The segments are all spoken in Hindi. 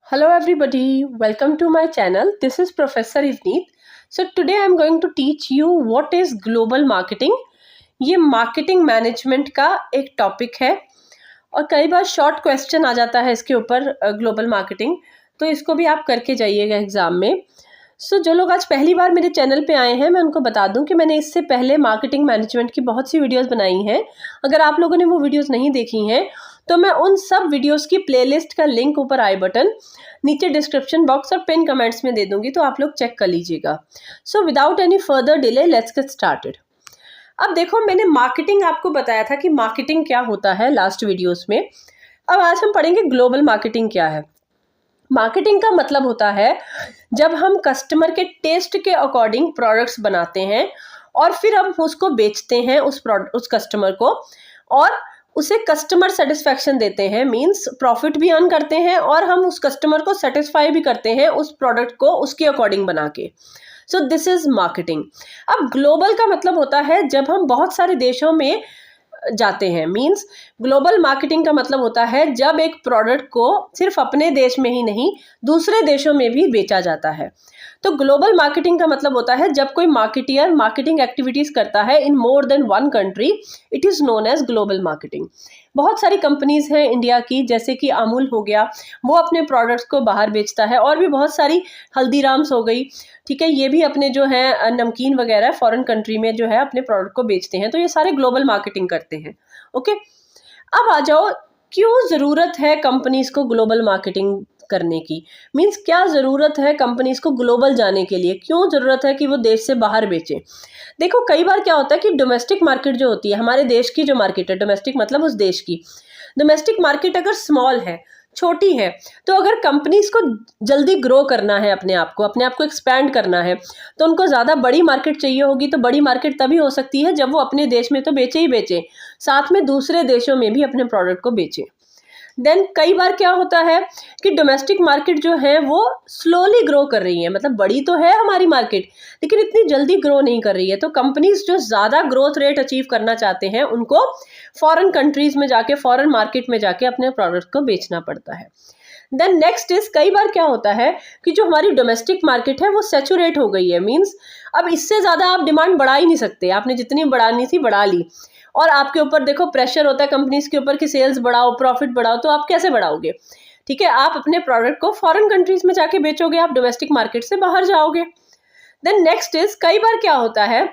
Hello everybody, welcome to my channel. This is Professor Ivneet. So today I am going to teach you what is global marketing. ये मार्केटिंग मैनेजमेंट का एक टॉपिक है और कई बार शॉर्ट क्वेश्चन आ जाता है इसके ऊपर ग्लोबल मार्केटिंग, तो इसको भी आप करके जाइएगा एग्ज़ाम में। जो लोग आज पहली बार मेरे चैनल पे आए हैं, मैं उनको बता दूं कि मैंने इससे पहले मार्केटिंग मैनेजमेंट की बहुत सी वीडियोस बनाई हैं। अगर आप लोगों ने वो वीडियोस नहीं देखी हैं तो मैं उन सब वीडियोस की प्लेलिस्ट का लिंक ऊपर आई बटन, नीचे डिस्क्रिप्शन बॉक्स और पिन कमेंट्स में दे दूंगी, तो आप लोग चेक कर लीजिएगा। So without any further delay let's get started. अब देखो, मैंने मार्केटिंग आपको बताया था कि मार्केटिंग क्या होता है लास्ट वीडियोस में। अब आज हम पढ़ेंगे ग्लोबल मार्केटिंग क्या है। मार्केटिंग का मतलब होता है जब हम कस्टमर के टेस्ट के अकॉर्डिंग प्रोडक्ट्स बनाते हैं और फिर हम उसको बेचते हैं उस कस्टमर को, और उसे कस्टमर सेटिस्फेक्शन देते हैं, मींस प्रॉफिट भी अर्न करते हैं और हम उस कस्टमर को सेटिस्फाई भी करते हैं उस प्रोडक्ट को उसके अकॉर्डिंग बना के। So this is marketing. अब ग्लोबल का मतलब होता है जब हम बहुत सारे देशों में जाते हैं, मींस ग्लोबल मार्केटिंग का मतलब होता है जब एक प्रोडक्ट को सिर्फ अपने देश में ही नहीं दूसरे देशों में भी बेचा जाता है। तो ग्लोबल मार्केटिंग का मतलब होता है जब कोई मार्केटियर मार्केटिंग एक्टिविटीज करता है in more than one country, it is known as global marketing. बहुत सारी कंपनीज हैं इंडिया की, जैसे कि अमूल हो गया, वो अपने प्रोडक्ट्स को बाहर बेचता है, और भी बहुत सारी, हल्दीराम्स हो गई, ठीक है, ये भी अपने जो है नमकीन वगैरह फॉरेन कंट्री में जो है अपने प्रोडक्ट को बेचते हैं। तो ये सारे ग्लोबल मार्केटिंग करते हैं। ओके, अब आ जाओ, क्यों ज़रूरत है कंपनीज को ग्लोबल मार्केटिंग करने की, मींस क्या ज़रूरत है कंपनीज को ग्लोबल जाने के लिए, क्यों ज़रूरत है कि वो देश से बाहर बेचें। देखो, कई बार क्या होता है कि डोमेस्टिक मार्केट जो होती है, हमारे देश की जो मार्केट है, डोमेस्टिक मतलब उस देश की, डोमेस्टिक मार्केट अगर स्मॉल है, छोटी है, तो अगर कंपनीज को जल्दी ग्रो करना है, अपने आप को एक्सपैंड करना है, तो उनको ज़्यादा बड़ी मार्केट चाहिए होगी। तो बड़ी मार्केट तभी हो सकती है जब वो अपने देश में तो बेचे ही बेचे, साथ में दूसरे देशों में भी अपने प्रोडक्ट को बेचे। देन कई बार क्या होता है कि डोमेस्टिक मार्केट जो है वो स्लोली ग्रो कर रही है, मतलब बड़ी तो है हमारी मार्केट लेकिन इतनी जल्दी ग्रो नहीं कर रही है। तो कंपनीज जो ज़्यादा ग्रोथ रेट अचीव करना चाहते हैं उनको फॉरेन कंट्रीज में जाके, फॉरेन मार्केट में जाके अपने प्रोडक्ट को बेचना पड़ता है। देन नेक्स्ट इज, कई बार क्या होता है कि जो हमारी डोमेस्टिक मार्केट है वो सैचुरेट हो गई है, मींस अब इससे ज़्यादा आप डिमांड बढ़ा ही नहीं सकते, आपने जितनी बढ़ानी थी बढ़ा ली, और आपके ऊपर देखो प्रेशर होता है कंपनीज के ऊपर कि सेल्स बढ़ाओ, प्रॉफिट बढ़ाओ, तो आप कैसे बढ़ाओगे। ठीक है, आप अपने प्रोडक्ट को फॉरेन कंट्रीज में जाके बेचोगे, आप डोमेस्टिक मार्केट से बाहर जाओगे। देन नेक्स्ट इज, कई बार क्या होता है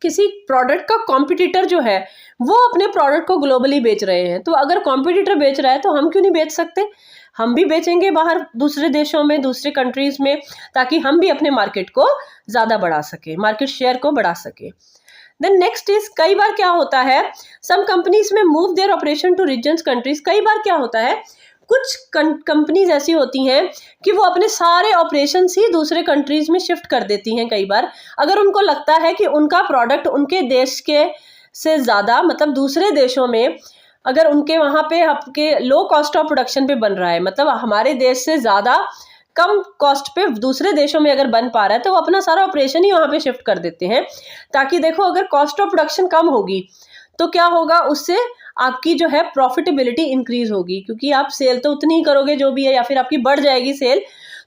किसी प्रोडक्ट का कॉम्पिटिटर जो है वो अपने प्रोडक्ट को ग्लोबली बेच रहे हैं, तो अगर कॉम्पिटिटर बेच रहा है तो हम क्यों नहीं बेच सकते, हम भी बेचेंगे बाहर दूसरे देशों में, दूसरे कंट्रीज में, ताकि हम भी अपने मार्केट को ज़्यादा बढ़ा सके, मार्केट शेयर को बढ़ा सके। देन नेक्स्ट इज, कई बार क्या होता है सम कंपनीज में move their operation two reasons countries. कई बार क्या होता है कुछ कंपनीज ऐसी होती हैं कि वो अपने सारे ऑपरेशंस ही दूसरे कंट्रीज में शिफ्ट कर देती हैं। कई बार अगर उनको लगता है कि उनका प्रोडक्ट उनके देश के से ज़्यादा, मतलब दूसरे देशों में अगर उनके वहाँ पे आपके लो कॉस्ट ऑफ प्रोडक्शन पे बन रहा है, मतलब हमारे देश से ज़्यादा कम कॉस्ट पे दूसरे देशों में अगर बन पा रहा है, तो वो अपना सारा ऑपरेशन ही वहाँ पे शिफ्ट कर देते हैं, ताकि देखो अगर कॉस्ट ऑफ प्रोडक्शन कम होगी तो क्या होगा, उससे आपकी जो है प्रॉफिटेबिलिटी इंक्रीज होगी, क्योंकि आप सेल तो उतनी ही करोगे जो भी है, या फिर आपकी बढ़ जाएगी सेल।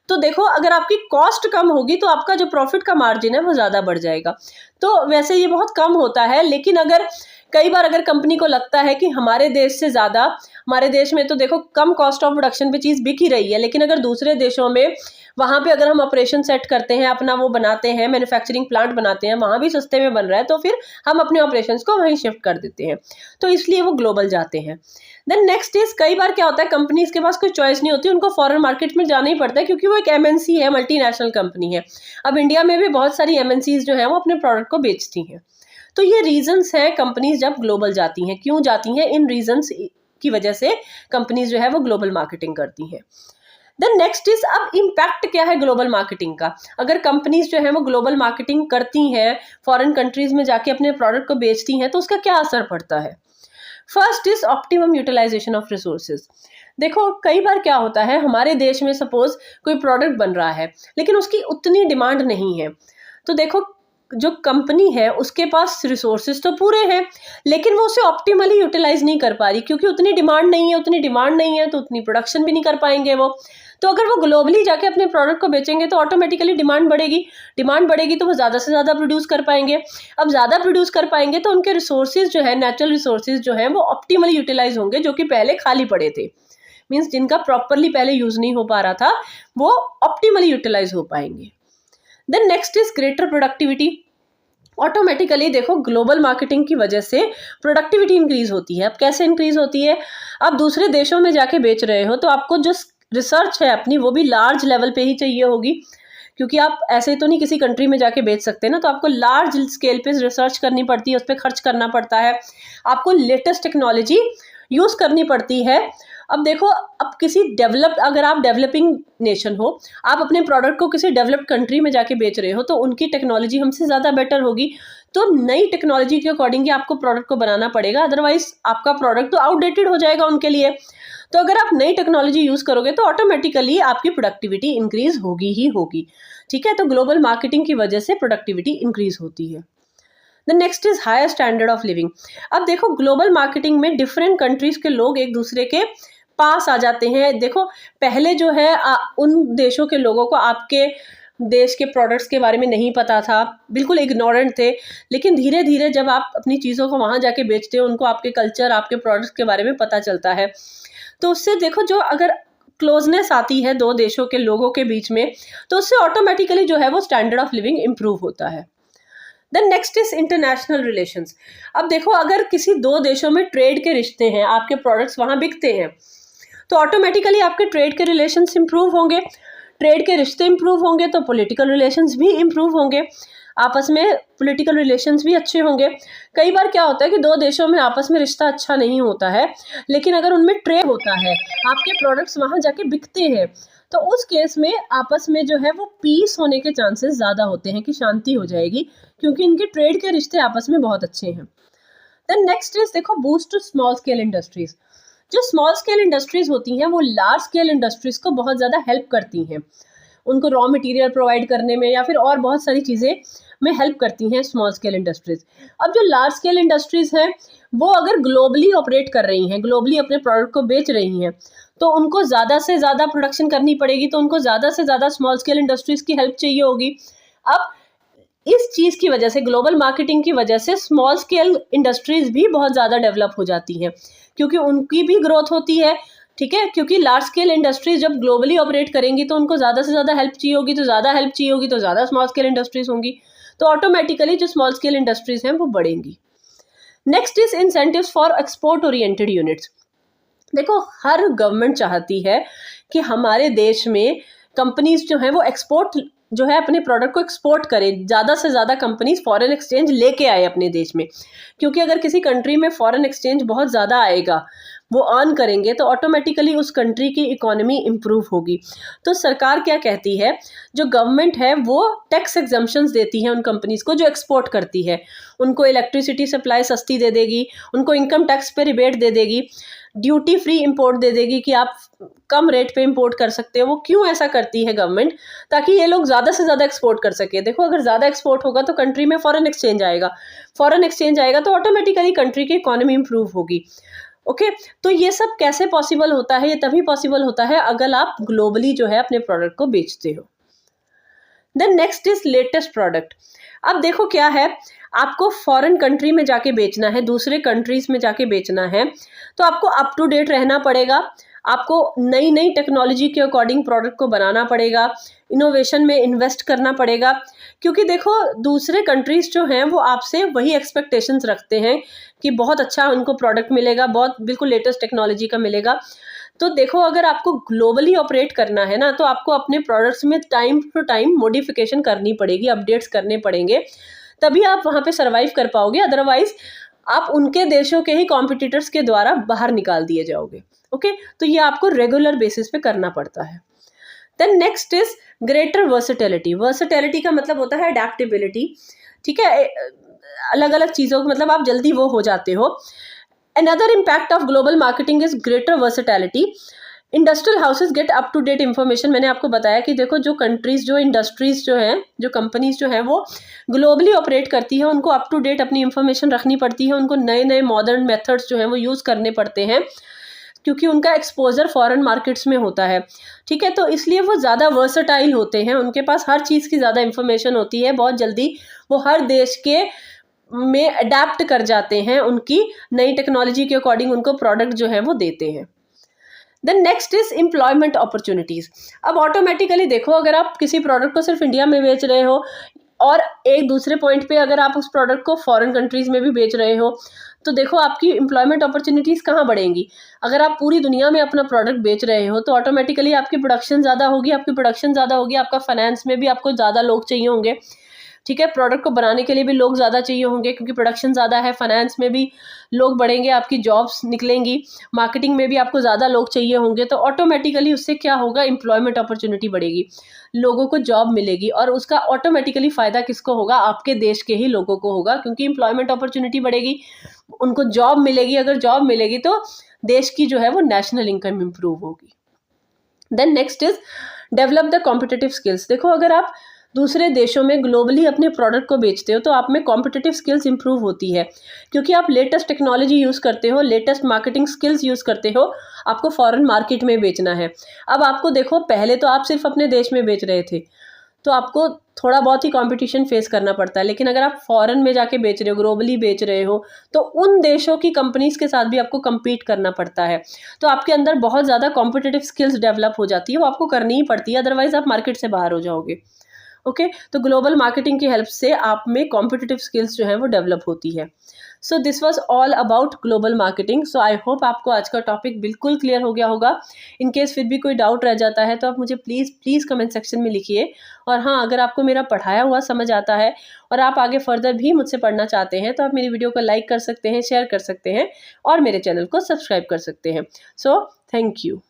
तो देखो अगर आपकी कॉस्ट कम होगी तो आपका जो प्रॉफिट का मार्जिन है वो ज़्यादा बढ़ जाएगा। तो वैसे ये बहुत कम होता है, लेकिन अगर कई बार अगर कंपनी को लगता है कि हमारे देश से ज़्यादा, हमारे देश में तो देखो कम कॉस्ट ऑफ प्रोडक्शन पे चीज़ बिक ही रही है, लेकिन अगर दूसरे देशों में वहाँ पे अगर हम ऑपरेशन सेट करते हैं, अपना वो बनाते हैं, मैन्युफैक्चरिंग प्लांट बनाते हैं, वहाँ भी सस्ते में बन रहा है, तो फिर हम अपने ऑपरेशंस को वहीं शिफ्ट कर देते हैं, तो इसलिए वो ग्लोबल जाते हैं। देन नेक्स्ट इज, कई बार क्या होता है कंपनीज के पास कोई चॉइस नहीं होती, उनको फॉरेन मार्केट में जाना ही पड़ता है, क्योंकि वो एक एमएनसी है, मल्टीनेशनल कंपनी है। अब इंडिया में भी बहुत सारी एमएनसीज जो हैं वो अपने प्रोडक्ट को बेचती हैं। तो ये रीजंस हैं कंपनीज जब ग्लोबल जाती हैं, क्यों जाती हैं, इन रीजंस की वजह से कंपनीज जो है वो ग्लोबल मार्केटिंग करती हैं। देन नेक्स्ट इज, अब इम्पैक्ट क्या है ग्लोबल मार्केटिंग का। अगर कंपनीज जो है वो ग्लोबल मार्केटिंग करती हैं, फॉरेन कंट्रीज में जाके अपने प्रोडक्ट को बेचती हैं, तो उसका क्या असर पड़ता है। First is optimum utilization of resources. देखो कई बार क्या होता है हमारे देश में सपोज कोई प्रोडक्ट बन रहा है लेकिन उसकी उतनी डिमांड नहीं है, तो देखो जो कंपनी है उसके पास रिसोर्सेज तो पूरे हैं लेकिन वो उसे ऑप्टिमली यूटिलाइज नहीं कर पा रही, क्योंकि उतनी डिमांड नहीं है तो उतनी प्रोडक्शन भी नहीं कर पाएंगे वो। तो अगर वो ग्लोबली जाके अपने प्रोडक्ट को बेचेंगे तो ऑटोमेटिकली डिमांड बढ़ेगी तो वो ज़्यादा से ज़्यादा प्रोड्यूस कर पाएंगे। अब ज़्यादा प्रोड्यूस कर पाएंगे तो उनके रिसोर्सेज जो है, नेचुरल रिसोर्सेज जो हैं वो ऑप्टिमली यूटिलाइज होंगे, जो कि पहले खाली पड़े थे। मीन्स जिनका प्रॉपरली पहले यूज नहीं हो पा रहा था वो ऑप्टिमली यूटिलाइज हो पाएंगे। Then next is greater productivity. Automatically देखो ग्लोबल मार्केटिंग की वजह से प्रोडक्टिविटी इंक्रीज होती है। अब कैसे इंक्रीज होती है? आप दूसरे देशों में जाके बेच रहे हो तो आपको जो रिसर्च है अपनी वो भी लार्ज लेवल पे ही चाहिए होगी, क्योंकि आप ऐसे तो नहीं किसी कंट्री में जाके बेच सकते ना, तो आपको लार्ज स्केल पे रिसर्च करनी पड़ती है, उस पर खर्च करना पड़ता है, आपको लेटेस्ट टेक्नोलॉजी यूज करनी पड़ती है। अब देखो, अब किसी अगर आप डेवलपिंग नेशन हो, आप अपने प्रोडक्ट को किसी डेवलप्ड कंट्री में जाके बेच रहे हो तो उनकी टेक्नोलॉजी हमसे ज़्यादा बेटर होगी, तो नई टेक्नोलॉजी के अकॉर्डिंग ही आपको प्रोडक्ट को बनाना पड़ेगा, अदरवाइज आपका प्रोडक्ट तो आउटडेटेड हो जाएगा उनके लिए। तो अगर आप नई टेक्नोलॉजी यूज़ करोगे तो ऑटोमेटिकली आपकी प्रोडक्टिविटी इंक्रीज होगी ही होगी। ठीक है, तो ग्लोबल मार्केटिंग की वजह से प्रोडक्टिविटी इंक्रीज होती है। The next is higher standard of living. अब देखो ग्लोबल मार्केटिंग में डिफरेंट कंट्रीज के लोग एक दूसरे के पास आ जाते हैं। देखो पहले जो है उन देशों के लोगों को आपके देश के प्रोडक्ट्स के बारे में नहीं पता था, बिल्कुल इग्नोरेंट थे, लेकिन धीरे धीरे जब आप अपनी चीज़ों को वहाँ जाके बेचते हो उनको आपके कल्चर, आपके प्रोडक्ट्स के बारे में पता चलता है। तो उससे देखो जो अगर क्लोजनेस आती है दो देशों के लोगों के बीच में तो उससे ऑटोमेटिकली जो है वो स्टैंडर्ड ऑफ लिविंग इम्प्रूव होता है। Then next is international relations. अब देखो अगर किसी दो देशों में ट्रेड के रिश्ते हैं, आपके प्रोडक्ट्स वहाँ बिकते हैं, तो ऑटोमेटिकली आपके ट्रेड के रिलेशंस इंप्रूव होंगे। ट्रेड के रिश्ते इंप्रूव होंगे तो पॉलिटिकल रिलेशंस भी इंप्रूव होंगे, आपस में पॉलिटिकल रिलेशंस भी अच्छे होंगे। कई बार क्या होता है कि दो देशों में आपस में रिश्ता अच्छा नहीं होता है, लेकिन अगर उनमें ट्रेड होता है, आपके प्रोडक्ट्स वहाँ जाके बिकते हैं, तो उस केस में आपस में जो है वो पीस होने के चांसेस ज़्यादा होते हैं, कि शांति हो जाएगी, क्योंकि इनके ट्रेड के रिश्ते आपस में बहुत अच्छे हैं। देन नेक्स्ट इज देखो boost to small scale industries. जो स्मॉल स्केल इंडस्ट्रीज होती हैं वो लार्ज स्केल इंडस्ट्रीज को बहुत ज़्यादा हेल्प करती हैं, उनको रॉ मटेरियल प्रोवाइड करने में या फिर और बहुत सारी चीज़ें में हेल्प करती हैं स्मॉल स्केल इंडस्ट्रीज। अब जो लार्ज स्केल इंडस्ट्रीज हैं वो अगर ग्लोबली ऑपरेट कर रही हैं, ग्लोबली अपने प्रोडक्ट को बेच रही हैं, तो उनको ज़्यादा से ज़्यादा प्रोडक्शन करनी पड़ेगी, तो उनको ज़्यादा से ज़्यादा स्मॉल स्केल इंडस्ट्रीज की हेल्प चाहिए होगी। अब इस चीज़ की वजह से, ग्लोबल मार्केटिंग की वजह से स्मॉल स्केल इंडस्ट्रीज भी बहुत ज़्यादा डेवलप हो जाती हैं, क्योंकि उनकी भी ग्रोथ होती है। ठीक है, क्योंकि लार्ज स्केल इंडस्ट्रीज जब ग्लोबली ऑपरेट करेंगी तो उनको ज़्यादा से ज़्यादा हेल्प चाहिए होगी, तो ज़्यादा हेल्प चाहिए होगी तो ज़्यादा स्मॉल स्केल इंडस्ट्रीज होंगी, तो ऑटोमेटिकली जो स्मॉल स्केल इंडस्ट्रीज हैं वो बढ़ेंगी। Next is incentives for export oriented units. देखो हर गवर्नमेंट चाहती है कि हमारे देश में कंपनीज जो है वो एक्सपोर्ट जो है अपने प्रोडक्ट को एक्सपोर्ट करें, ज़्यादा से ज़्यादा कंपनीज फॉरेन एक्सचेंज लेके आए अपने देश में, क्योंकि अगर किसी कंट्री में फॉरेन एक्सचेंज बहुत ज़्यादा आएगा, वो अर्न करेंगे, तो ऑटोमेटिकली उस कंट्री की इकोनॉमी इंप्रूव होगी। तो सरकार क्या कहती है, जो गवर्नमेंट है वो टैक्स एग्जम्पशंस देती है उन कंपनीज को जो एक्सपोर्ट करती है, उनको इलेक्ट्रिसिटी सप्लाई सस्ती दे देगी, उनको इनकम टैक्स पे रिबेट दे देगी, ड्यूटी फ्री इंपोर्ट दे देगी कि आप कम रेट पे इंपोर्ट कर सकते हो। वो क्यों ऐसा करती है गवर्नमेंट? ताकि ये लोग ज़्यादा से ज़्यादा एक्सपोर्ट कर सके। देखो अगर ज़्यादा एक्सपोर्ट होगा तो कंट्री में फॉरेन एक्सचेंज आएगा, फॉरेन एक्सचेंज आएगा तो ऑटोमेटिकली कंट्री की इकोनॉमी इंप्रूव होगी। ओके, तो ये सब कैसे पॉसिबल होता है? ये तभी पॉसिबल होता है अगर आप ग्लोबली जो है अपने प्रोडक्ट को बेचते हो। Then next is latest product. अब देखो क्या है, आपको फॉरेन कंट्री में जाके बेचना है, दूसरे कंट्रीज में जाके बेचना है, तो आपको अप टू डेट रहना पड़ेगा, आपको नई नई टेक्नोलॉजी के अकॉर्डिंग प्रोडक्ट को बनाना पड़ेगा, इनोवेशन में इन्वेस्ट करना पड़ेगा, क्योंकि देखो दूसरे कंट्रीज जो हैं वो आपसे वही एक्सपेक्टेशंस रखते हैं कि बहुत अच्छा उनको प्रोडक्ट मिलेगा, बहुत बिल्कुल लेटेस्ट टेक्नोलॉजी का मिलेगा। तो देखो अगर आपको ग्लोबली ऑपरेट करना है ना, तो आपको अपने प्रोडक्ट्स में टाइम टू टाइम मॉडिफिकेशन करनी पड़ेगी, अपडेट्स करने पड़ेंगे, तभी आप वहाँ पे सर्वाइव कर पाओगे, अदरवाइज आप उनके देशों के ही कॉम्पिटिटर्स के द्वारा बाहर निकाल दिए जाओगे। ओके, तो ये आपको रेगुलर बेसिस पे करना पड़ता है। Then next is greater versatility. Versatility का मतलब होता है अडेप्टेबिलिटी। ठीक है, अलग अलग चीज़ों को मतलब आप जल्दी वो हो जाते हो। Another impact of global marketing is greater versatility. Industrial houses get up to date information. मैंने आपको बताया कि देखो जो कंट्रीज, जो इंडस्ट्रीज जो हैं, जो कंपनीज जो हैं वो ग्लोबली ऑपरेट करती है, उनको अप टू डेट अपनी इन्फॉर्मेशन रखनी पड़ती है, उनको नए नए मॉडर्न मेथड्स जो हैं वो यूज़ करने पड़ते हैं। क्योंकि उनका एक्सपोजर फॉरेन मार्केट्स में होता है, ठीक है। तो इसलिए वो ज़्यादा वर्सटाइल होते हैं, उनके पास हर चीज़ की ज़्यादा इन्फॉर्मेशन होती है, बहुत जल्दी वो हर देश के में अडेप्ट कर जाते हैं, उनकी नई टेक्नोलॉजी के अकॉर्डिंग उनको प्रोडक्ट जो है वो देते हैं। Then next is employment opportunities. अब ऑटोमेटिकली देखो, अगर आप किसी प्रोडक्ट को सिर्फ इंडिया में बेच रहे हो और एक दूसरे पॉइंट पे अगर आप उस प्रोडक्ट को फॉरेन कंट्रीज़ में भी बेच रहे हो, तो देखो आपकी एम्प्लॉयमेंट अपॉर्चुनिटीज़ कहाँ बढ़ेंगी। अगर आप पूरी दुनिया में अपना प्रोडक्ट बेच रहे हो तो ऑटोमेटिकली आपकी प्रोडक्शन ज़्यादा होगी, आपका फाइनेंस में भी आपको ज़्यादा लोग चाहिए होंगे, ठीक है। प्रोडक्ट को बनाने के लिए भी लोग ज़्यादा चाहिए होंगे क्योंकि प्रोडक्शन ज़्यादा है, फाइनेंस में भी लोग बढ़ेंगे, आपकी जॉब्स निकलेंगी, मार्केटिंग में भी आपको ज़्यादा लोग चाहिए होंगे, तो ऑटोमेटिकली उससे क्या होगा, एम्प्लॉयमेंट अपॉर्चुनिटी बढ़ेगी, लोगों को जॉब मिलेगी और उसका ऑटोमेटिकली फ़ायदा किसको होगा, आपके देश के ही लोगों को होगा, क्योंकि एम्प्लॉयमेंट अपॉर्चुनिटी बढ़ेगी, उनको जॉब मिलेगी, अगर जॉब मिलेगी तो देश की जो है वो नेशनल इनकम इम्प्रूव होगी। Then next is develop the competitive skills. देखो, अगर आप दूसरे देशों में ग्लोबली अपने प्रोडक्ट को बेचते हो तो आप में कॉम्पिटिटिव स्किल्स इंप्रूव होती है, क्योंकि आप लेटेस्ट टेक्नोलॉजी यूज़ करते हो, लेटेस्ट मार्केटिंग स्किल्स यूज़ करते हो, आपको फॉरेन मार्केट में बेचना है। अब आपको देखो, पहले तो आप सिर्फ अपने देश में बेच रहे थे तो आपको थोड़ा बहुत ही कंपटीशन फेस करना पड़ता है, लेकिन अगर आप फॉरेन में जाके बेच रहे हो, ग्लोबली बेच रहे हो, तो उन देशों की कंपनीज़ के साथ भी आपको कम्पीट करना पड़ता है, तो आपके अंदर बहुत ज़्यादा कॉम्पिटिटिव स्किल्स डेवलप हो जाती है, वो आपको करनी ही पड़ती है, अदरवाइज आप मार्केट से बाहर हो जाओगे। ओके, तो ग्लोबल मार्केटिंग की हेल्प से आप में कॉम्पिटिटिव स्किल्स जो है वो डेवलप होती है। So this was all about global marketing. So I hope आपको आज का टॉपिक बिल्कुल क्लियर हो गया होगा। इन केस फिर भी कोई डाउट रह जाता है तो आप मुझे प्लीज़ कमेंट सेक्शन में लिखिए। और हाँ, अगर आपको मेरा पढ़ाया हुआ समझ आता है और आप आगे फर्दर भी मुझसे पढ़ना चाहते हैं तो आप मेरी वीडियो को लाइक कर सकते हैं, शेयर कर सकते हैं और मेरे चैनल को सब्सक्राइब कर सकते हैं। So thank you.